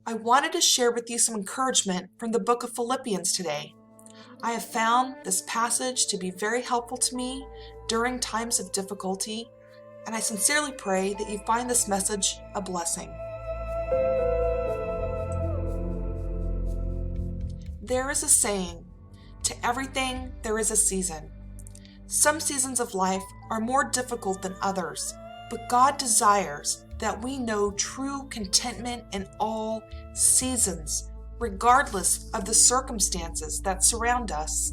I wanted to share with you some encouragement from the book of Philippians today. I have found this passage to be very helpful to me during times of difficulty, and I sincerely pray that you find this message a blessing. There is a saying, to everything there is a season. Some seasons of life are more difficult than others, but God desires that we know true contentment in all seasons, regardless of the circumstances that surround us.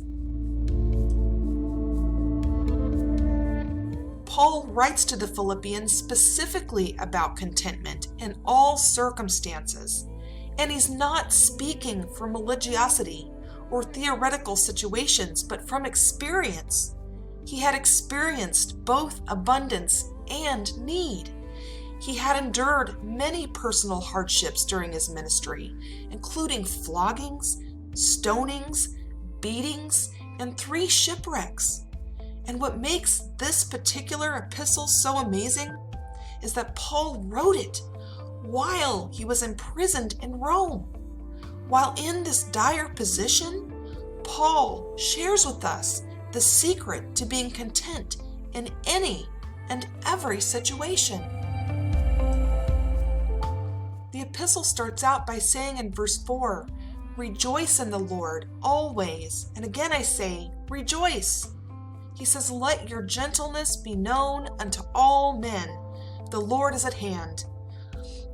Paul writes to the Philippians specifically about contentment in all circumstances, and he's not speaking from religiosity or theoretical situations, but from experience. He had experienced both abundance and need. He had endured many personal hardships during his ministry, including floggings, stonings, beatings, and 3 shipwrecks. And what makes this particular epistle so amazing is that Paul wrote it while he was imprisoned in Rome. While in this dire position, Paul shares with us the secret to being content in any and every situation. The epistle starts out by saying in verse 4, "Rejoice in the Lord always." And again I say, rejoice. He says, "Let your gentleness be known unto all men. The Lord is at hand."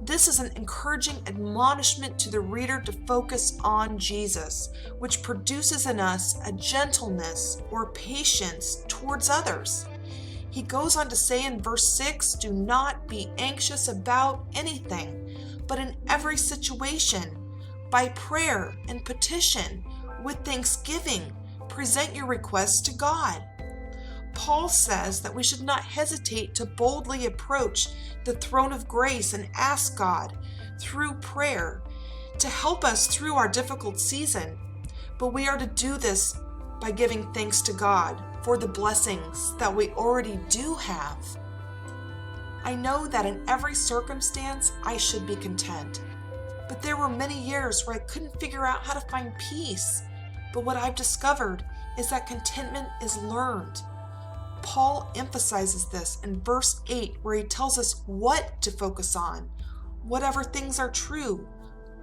This is an encouraging admonishment to the reader to focus on Jesus, which produces in us a gentleness or patience towards others. He goes on to say in verse 6, "Do not be anxious about anything, but in every situation, by prayer and petition, with thanksgiving, present your requests to God." Paul says that we should not hesitate to boldly approach the throne of grace and ask God through prayer to help us through our difficult season. But we are to do this by giving thanks to God for the blessings that we already do have. I know that in every circumstance I should be content, but there were many years where I couldn't figure out how to find peace. But what I've discovered is that contentment is learned. Paul emphasizes this in verse 8, where he tells us what to focus on. Whatever things are true,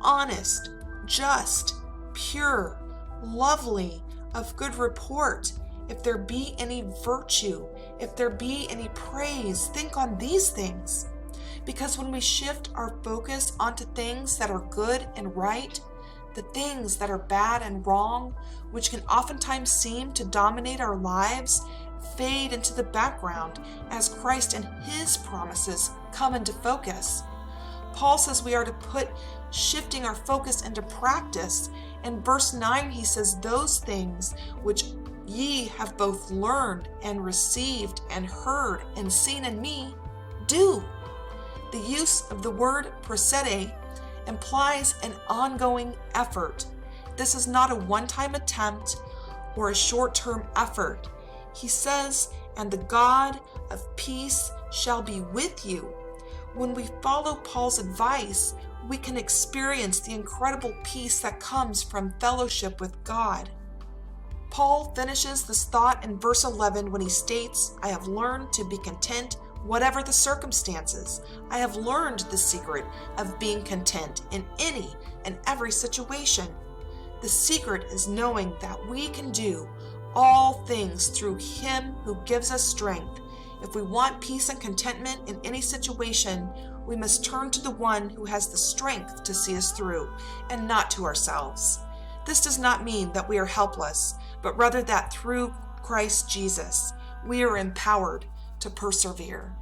honest, just, pure, lovely, of good report, if there be any virtue, if there be any praise, think on these things. Because when we shift our focus onto things that are good and right, the things that are bad and wrong, which can oftentimes seem to dominate our lives, fade into the background as Christ and his promises come into focus. Paul says we are to put shifting our focus into practice. In verse 9 he says, "Those things which ye have both learned and received and heard and seen in me, do." The use of the word prosede implies an ongoing effort. This is not a one-time attempt or a short-term effort. He says, "And the God of peace shall be with you." When we follow Paul's advice, we can experience the incredible peace that comes from fellowship with God. Paul finishes this thought in verse 11 when he states, "I have learned to be content whatever the circumstances. I have learned the secret of being content in any and every situation." The secret is knowing that we can do all things through him who gives us strength. If we want peace and contentment in any situation, we must turn to the one who has the strength to see us through, and not to ourselves. This does not mean that we are helpless, but rather that through Christ Jesus, we are empowered to persevere.